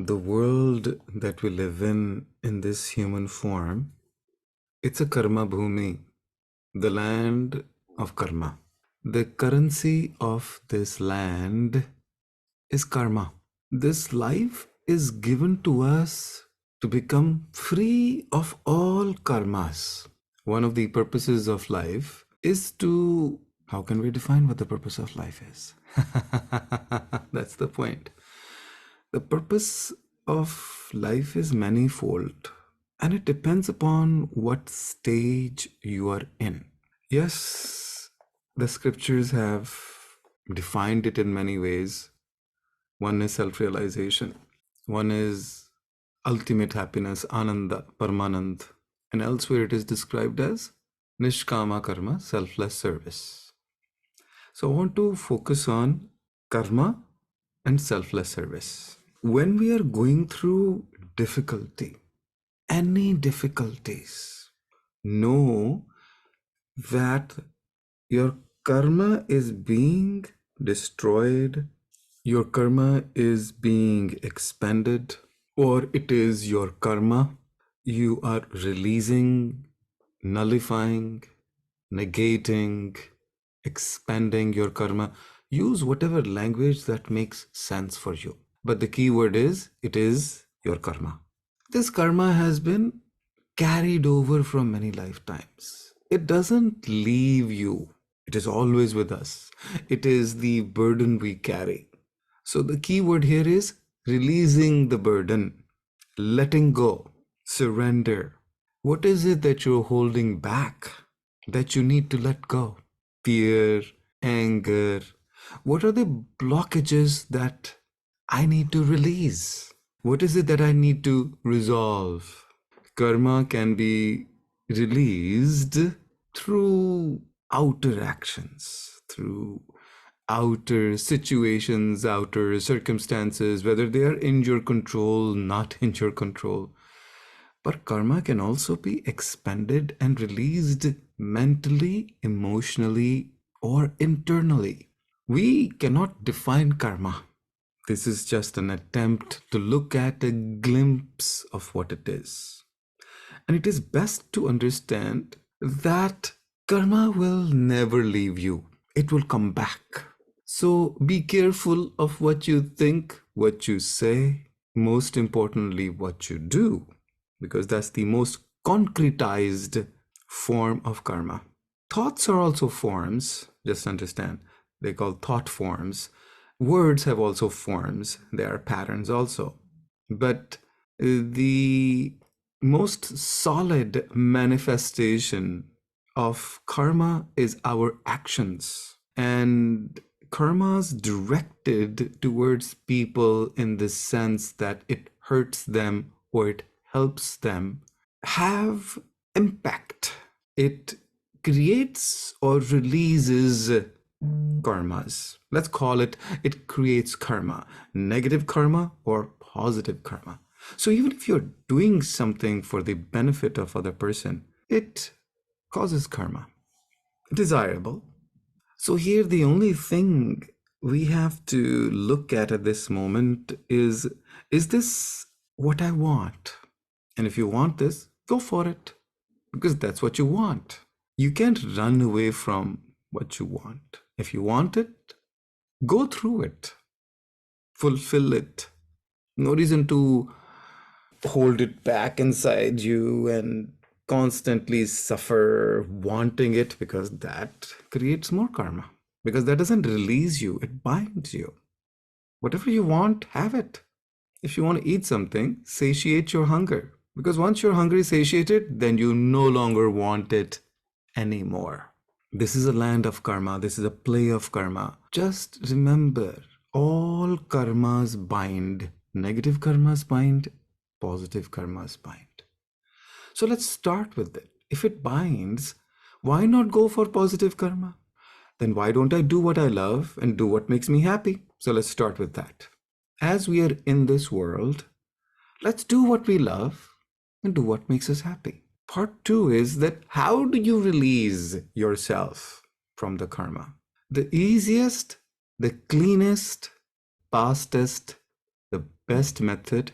The world that we live in this human form, it's a karma bhumi, the land of karma. The currency of this land is karma. This life is given to us to become free of all karmas. One of the purposes of life is to, how can we define what the purpose of life is? That's the point. The purpose of life is manifold, and it depends upon what stage you are in. Yes, the scriptures have defined it in many ways. One is self-realization. One is ultimate happiness, ananda, paramanand. And elsewhere it is described as nishkama karma, selfless service. So I want to focus on karma and selfless service. When we are going through difficulty, any difficulties, know that your karma is being destroyed, your karma is being expended, or it is your karma you are releasing, nullifying, negating, expanding your karma. Use whatever language that makes sense for you. But the key word is, it is your karma. This karma has been carried over from many lifetimes. It doesn't leave you. It is always with us. It is the burden we carry. So the key word here is releasing the burden, letting go, surrender. What is it that you're holding back that you need to let go? Fear, anger. What are the blockages that I need to release? What is it that I need to resolve? Karma can be released through outer actions, through outer situations, outer circumstances, whether they are in your control, not in your control. But karma can also be expended and released mentally, emotionally, or internally. We cannot define karma. This is just an attempt to look at a glimpse of what it is. And it is best to understand that karma will never leave you. It will come back. So be careful of what you think, what you say, most importantly, what you do, because that's the most concretized form of karma. Thoughts are also forms, just understand. They call thought forms. Words have also forms. They are patterns also. But the most solid manifestation of karma is our actions. And karma's directed towards people in the sense that it hurts them or it helps them have impact. It creates or releases karmas. Let's call it, it creates karma, negative karma or positive karma. So even if you're doing something for the benefit of other person, it causes karma, desirable. So here the only thing we have to look at this moment is this what I want? And if you want this, go for it, because that's what you want. You can't run away from what you want. If you want it, go through it, fulfill it. No reason to hold it back inside you and constantly suffer wanting it, because that creates more karma. Because that doesn't release you, it binds you. Whatever you want, have it. If you want to eat something, satiate your hunger. Because once your hunger is satiated, then you no longer want it anymore. This is a land of karma. This is a play of karma. Just remember, all karmas bind. Negative karmas bind, positive karmas bind. So let's start with it. If it binds, why not go for positive karma? Then why don't I do what I love and do what makes me happy? So let's start with that. As we are in this world, let's do what we love and do what makes us happy. Part 2 is that how do you release yourself from the karma? The easiest, the cleanest, fastest, the best method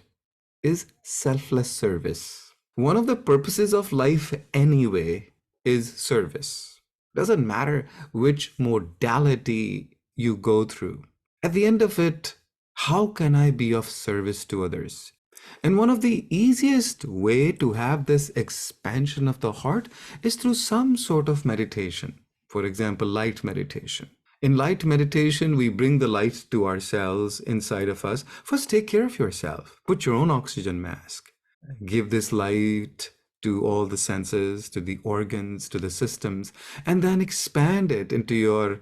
is selfless service. One of the purposes of life, anyway, is service. Doesn't matter which modality you go through. At the end of it, how can I be of service to others? And one of the easiest way to have this expansion of the heart is through some sort of meditation. For example, light meditation. In light meditation, we bring the light to ourselves inside of us. First, take care of yourself. Put your own oxygen mask. Give this light to all the senses, to the organs, to the systems, and then expand it into your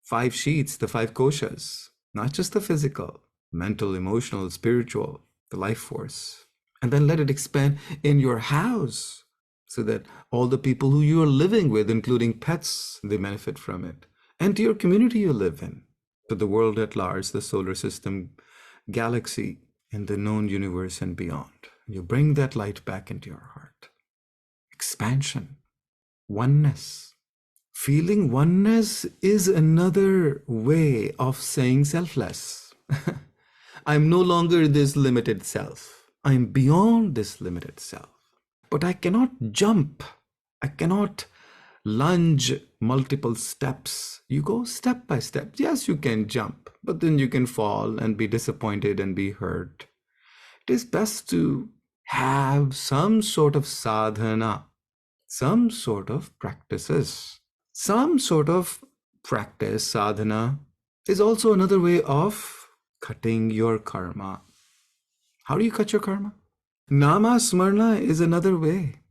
five sheets, the five koshas, not just the physical, mental, emotional, spiritual, the life force. And then let it expand in your house so that all the people who you are living with, including pets, they benefit from it. And to your community you live in, to the world at large, the solar system, galaxy, and the known universe and beyond. You bring that light back into your heart. Expansion, oneness. Feeling oneness is another way of saying selfless. I'm no longer this limited self. I'm beyond this limited self. But I cannot jump. I cannot lunge multiple steps. You go step by step. Yes, you can jump, but then you can fall and be disappointed and be hurt. It is best to have some sort of sadhana, some sort of practices. Some sort of practice, sadhana, is also another way of cutting your karma. How do you cut your karma? Nama Smarna is another way,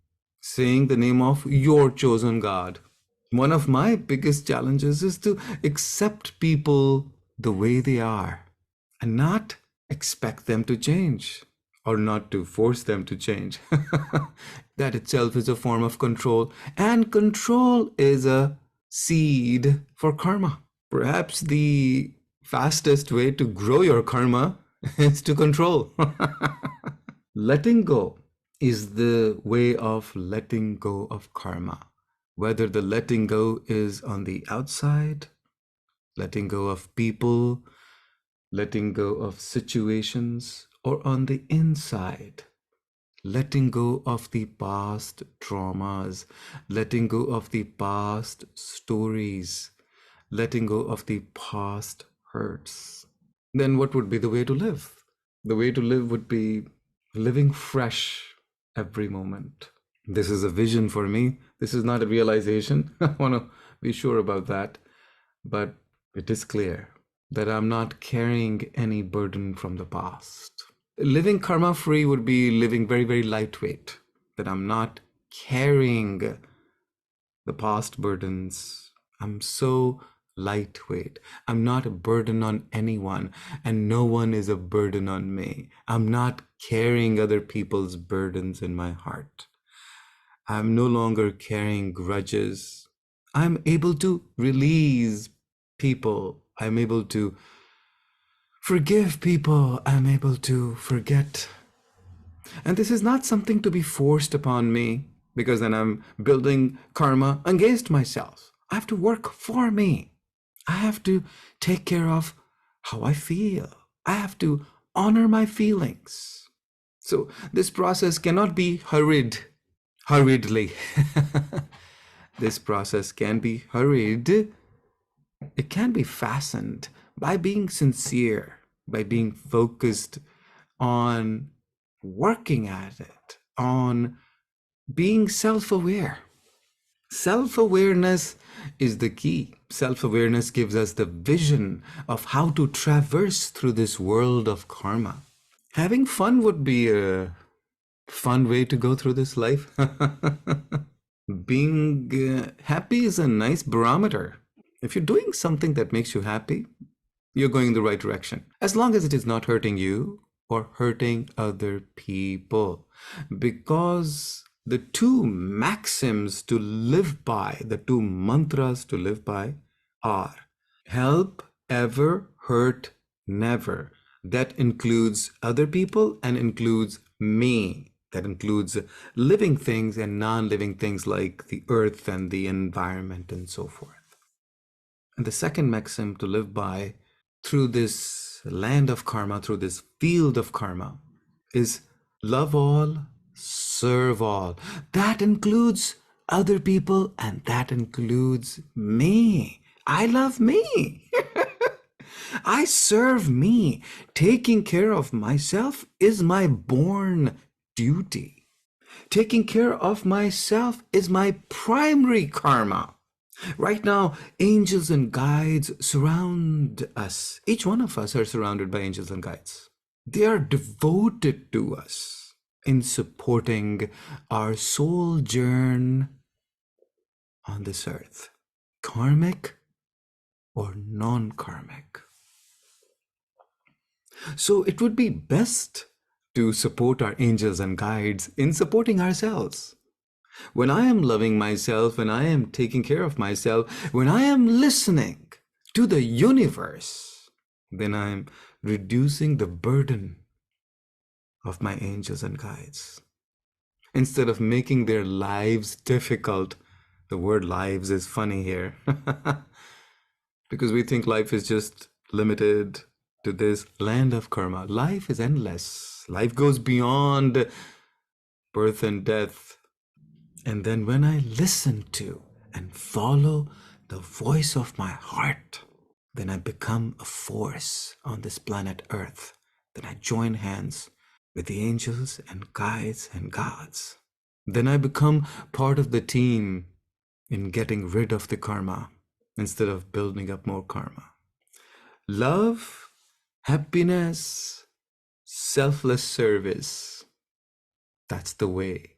saying the name of your chosen God. One of my biggest challenges is to accept people the way they are and not expect them to change or not to force them to change. That itself is a form of control, and control is a seed for karma. Perhaps the fastest way to grow your karma is to control. Letting go is the way of letting go of karma. Whether the letting go is on the outside, letting go of people, letting go of situations, or on the inside, letting go of the past traumas, letting go of the past stories, letting go of the past hurts. Then what would be the way to live? The way to live would be living fresh every moment. This is a vision for me. This is not a realization. I want to be sure about that. But it is clear that I'm not carrying any burden from the past. Living karma free would be living very, very lightweight, that I'm not carrying the past burdens. I'm so lightweight. I'm not a burden on anyone, and no one is a burden on me. I'm not carrying other people's burdens in my heart. I'm no longer carrying grudges. I'm able to release people. I'm able to forgive people. I'm able to forget. And this is not something to be forced upon me, because then I'm building karma against myself. I have to work for me. I have to take care of how I feel. I have to honor my feelings. So this process cannot be hurriedly. This process can be hurried. It can be fastened by being sincere, by being focused on working at it, on being self-aware. Self-awareness is the key. Self-awareness gives us the vision of how to traverse through this world of karma. Having fun would be a fun way to go through this life. Being happy is a nice barometer. If you're doing something that makes you happy, you're going in the right direction, as long as it is not hurting you or hurting other people. Because the two maxims to live by, the two mantras to live by are help ever, hurt never. That includes other people and includes me. That includes living things and non-living things like the earth and the environment and so forth. And the second maxim to live by through this land of karma, through this field of karma, is love all, serve all. That includes other people and that includes me. I love me. I serve me. Taking care of myself is my born duty. Taking care of myself is my primary karma. Right now, angels and guides surround us. Each one of us are surrounded by angels and guides. They are devoted to us in supporting our soul journey on this earth, karmic or non-karmic. So it would be best to support our angels and guides in supporting ourselves. When I am loving myself, when I am taking care of myself, when I am listening to the universe, then I am reducing the burden of my angels and guides. Instead of making their lives difficult, the word lives is funny here, because we think life is just limited to this land of karma. Life is endless. Life goes beyond birth and death. And then when I listen to and follow the voice of my heart, then I become a force on this planet Earth. Then I join hands with the angels and guides and gods. Then I become part of the team in getting rid of the karma instead of building up more karma. Love, happiness, selfless service. That's the way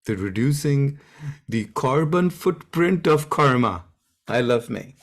to reducing the carbon footprint of karma. I love me.